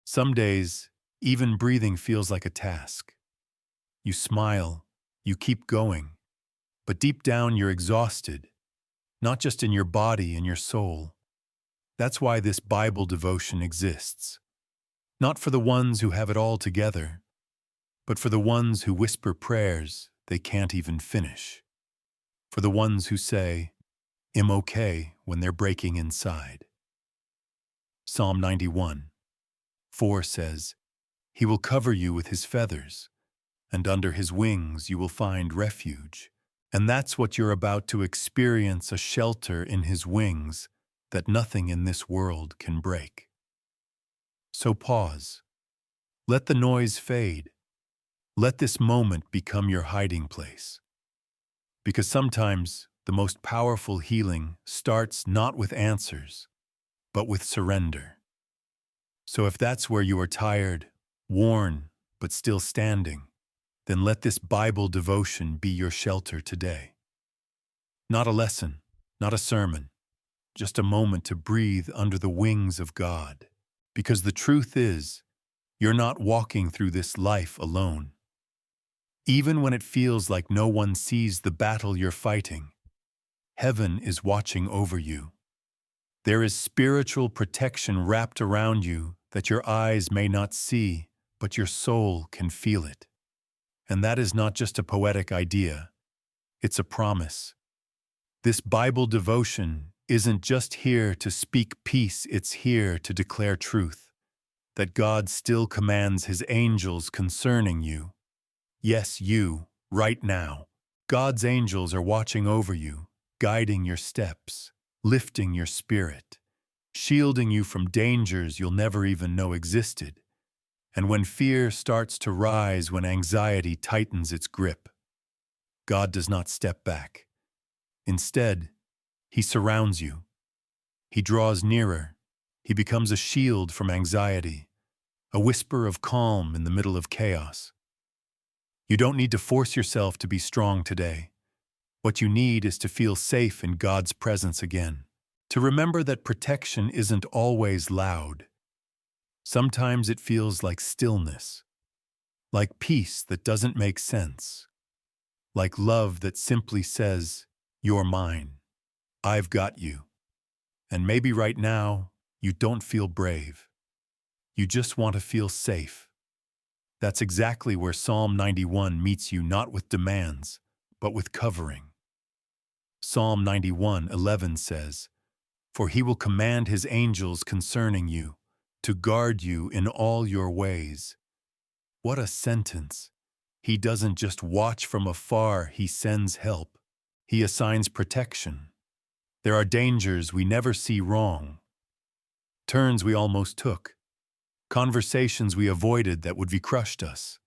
Some days, even breathing feels like a task. You smile, you keep going, but deep down you're exhausted, not just in your body and your soul. That's why this Bible devotion exists. Not for the ones who have it all together, but for the ones who whisper prayers they can't even finish. For the ones who say, "I'm okay," when they're breaking inside. Psalm 91:4 says, "He will cover you with his feathers, and under his wings you will find refuge." And that's what you're about to experience, a shelter in his wings that nothing in this world can break. So pause. Let the noise fade. Let this moment become your hiding place. Because sometimes the most powerful healing starts not with answers, but with surrender. So if that's where you are tired, worn, but still standing, then let this Bible devotion be your shelter today. Not a lesson, not a sermon, just a moment to breathe under the wings of God. Because the truth is, you're not walking through this life alone. Even when it feels like no one sees the battle you're fighting, heaven is watching over you. There is spiritual protection wrapped around you that your eyes may not see, but your soul can feel it. And that is not just a poetic idea, it's a promise. This Bible devotion isn't just here to speak peace, it's here to declare truth, that God still commands his angels concerning you. Yes, you, right now. God's angels are watching over you, guiding your steps, lifting your spirit, shielding you from dangers you'll never even know existed. And when fear starts to rise, when anxiety tightens its grip, God does not step back. Instead, he surrounds you. He draws nearer. He becomes a shield from anxiety, a whisper of calm in the middle of chaos. You don't need to force yourself to be strong today. What you need is to feel safe in God's presence again, to remember that protection isn't always loud. Sometimes it feels like stillness, like peace that doesn't make sense, like love that simply says, "You're mine. I've got you." And maybe right now, you don't feel brave. You just want to feel safe. That's exactly where Psalm 91 meets you, not with demands, but with covering. Psalm 91:11 says, "For he will command his angels concerning you, to guard you in all your ways." What a sentence! He doesn't just watch from afar, he sends help. He assigns protection. There are dangers we never see wrong, turns we almost took, conversations we avoided that would have crushed us,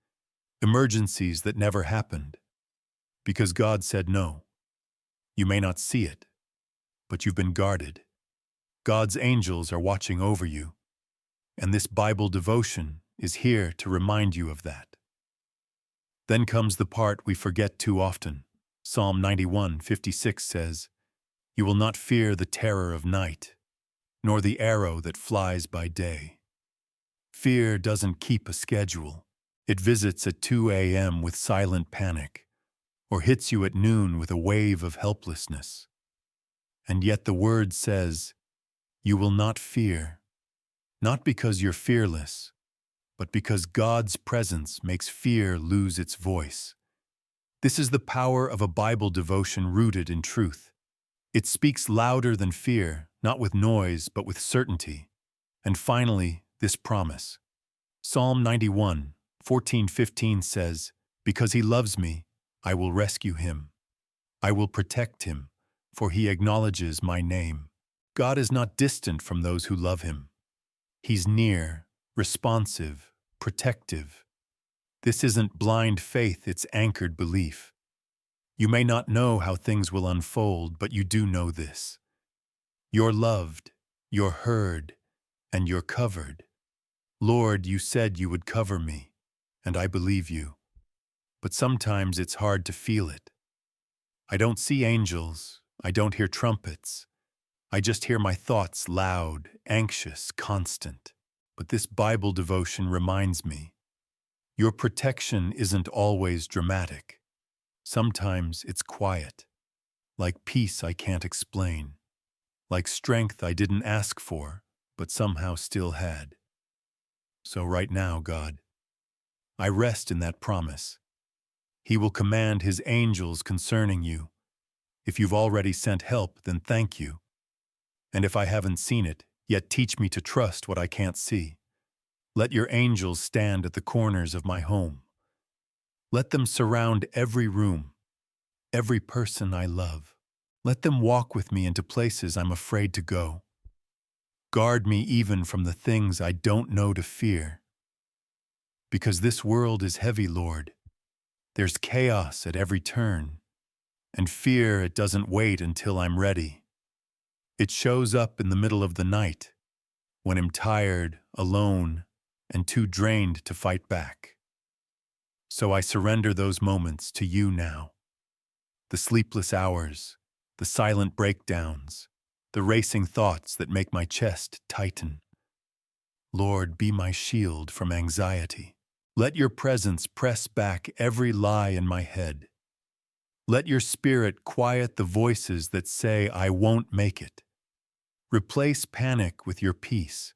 emergencies that never happened. Because God said no. You may not see it, but you've been guarded. God's angels are watching over you, and this Bible devotion is here to remind you of that. Then comes the part we forget too often. Psalm 91:56 says, "You will not fear the terror of night, nor the arrow that flies by day." Fear doesn't keep a schedule. It visits at 2 a.m. with silent panic, or hits you at noon with a wave of helplessness. And yet the word says, "You will not fear," not because you're fearless, but because God's presence makes fear lose its voice. This is the power of a Bible devotion rooted in truth. It speaks louder than fear, not with noise, but with certainty. And finally, this promise. Psalm 91:14-15 says, "Because he loves me, I will rescue him. I will protect him, for he acknowledges my name." God is not distant from those who love him. He's near, responsive, protective. This isn't blind faith, it's anchored belief. You may not know how things will unfold, but you do know this. You're loved, you're heard, and you're covered. Lord, you said you would cover me, and I believe you. But sometimes it's hard to feel it. I don't see angels, I don't hear trumpets. I just hear my thoughts loud, anxious, constant. but this Bible devotion reminds me, your protection isn't always dramatic. Sometimes it's quiet, like peace I can't explain, like strength I didn't ask for, but somehow still had. So right now, God, I rest in that promise. He will command his angels concerning you. If you've already sent help, then thank you. And if I haven't seen it, yet teach me to trust what I can't see. Let your angels stand at the corners of my home. Let them surround every room, every person I love. Let them walk with me into places I'm afraid to go. Guard me even from the things I don't know to fear. Because this world is heavy, Lord. There's chaos at every turn, and fear it doesn't wait until I'm ready. It shows up in the middle of the night, when I'm tired, alone, and too drained to fight back. So I surrender those moments to you now. The sleepless hours, the silent breakdowns, the racing thoughts that make my chest tighten. Lord, be my shield from anxiety. Let your presence press back every lie in my head. Let your spirit quiet the voices that say I won't make it. Replace panic with your peace.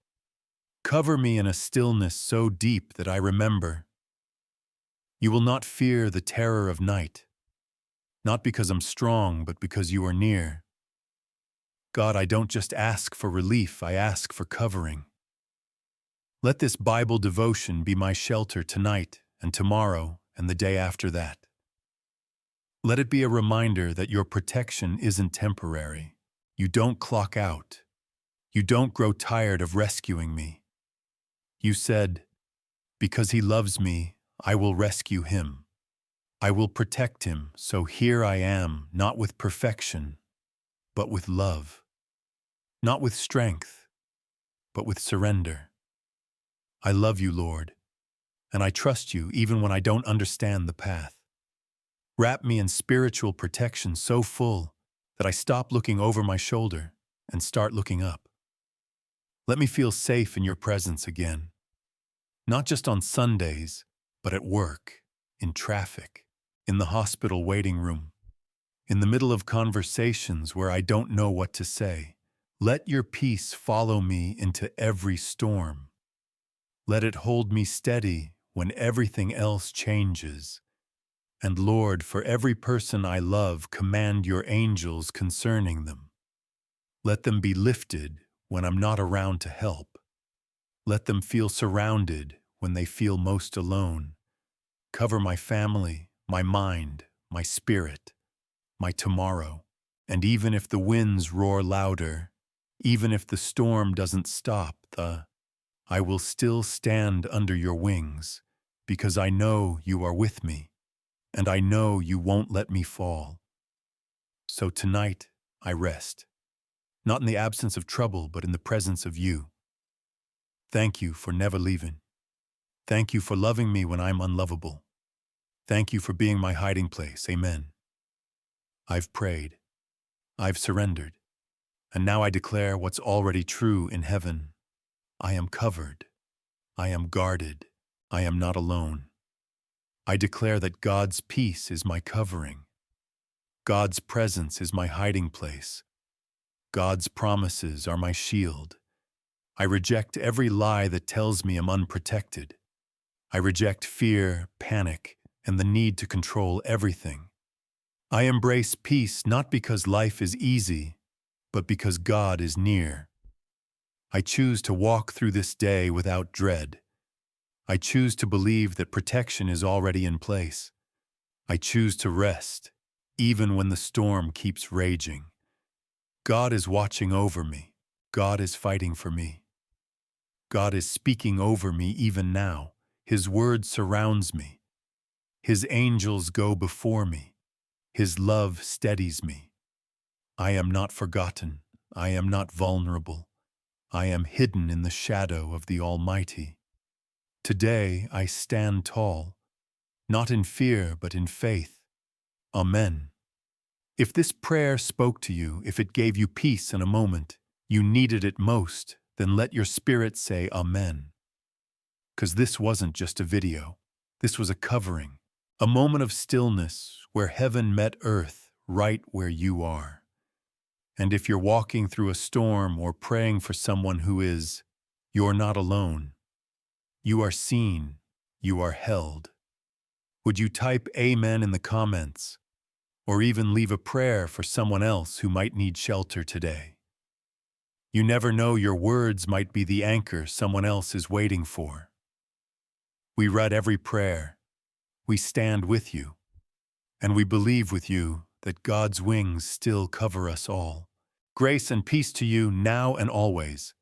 Cover me in a stillness so deep that I remember. You will not fear the terror of night, not because I'm strong, but because you are near. God, I don't just ask for relief, I ask for covering. Let this Bible devotion be my shelter tonight and tomorrow and the day after that. Let it be a reminder that your protection isn't temporary. You don't clock out. You don't grow tired of rescuing me. You said, because he loves me, I will rescue him. I will protect him, so here I am, not with perfection, but with love. Not with strength, but with surrender. I love you, Lord, and I trust you even when I don't understand the path. Wrap me in spiritual protection so full that I stop looking over my shoulder and start looking up. Let me feel safe in your presence again, not just on Sundays, but at work, in traffic, in the hospital waiting room, in the middle of conversations where I don't know what to say. Let your peace follow me into every storm. Let it hold me steady when everything else changes. And Lord, for every person I love, command your angels concerning them. Let them be lifted when I'm not around to help. Let them feel surrounded when they feel most alone. Cover my family, my mind, my spirit, my tomorrow. And even if the winds roar louder, even if the storm doesn't stop, I will still stand under your wings, because I know you are with me, and I know you won't let me fall. So tonight, I rest, not in the absence of trouble, but in the presence of you. Thank you for never leaving. Thank you for loving me when I'm unlovable. Thank you for being my hiding place. Amen. I've prayed. I've surrendered. And now I declare what's already true in heaven. I am covered. I am guarded. I am not alone. I declare that God's peace is my covering. God's presence is my hiding place. God's promises are my shield. I reject every lie that tells me I'm unprotected. I reject fear, panic, and the need to control everything. I embrace peace not because life is easy, but because God is near. I choose to walk through this day without dread. I choose to believe that protection is already in place. I choose to rest, even when the storm keeps raging. God is watching over me. God is fighting for me. God is speaking over me even now. His word surrounds me. His angels go before me. His love steadies me. I am not forgotten. I am not vulnerable. I am hidden in the shadow of the Almighty. Today I stand tall, not in fear but in faith. Amen. If this prayer spoke to you, if it gave you peace in a moment you needed it most, then let your spirit say Amen. Because this wasn't just a video. This was a covering, a moment of stillness where heaven met earth right where you are. And if you're walking through a storm or praying for someone who is, you're not alone. You are seen. You are held. Would you type Amen in the comments? Or even leave a prayer for someone else who might need shelter today? You never know, your words might be the anchor someone else is waiting for. We read every prayer. We stand with you. And we believe with you that God's wings still cover us all. Grace and peace to you now and always.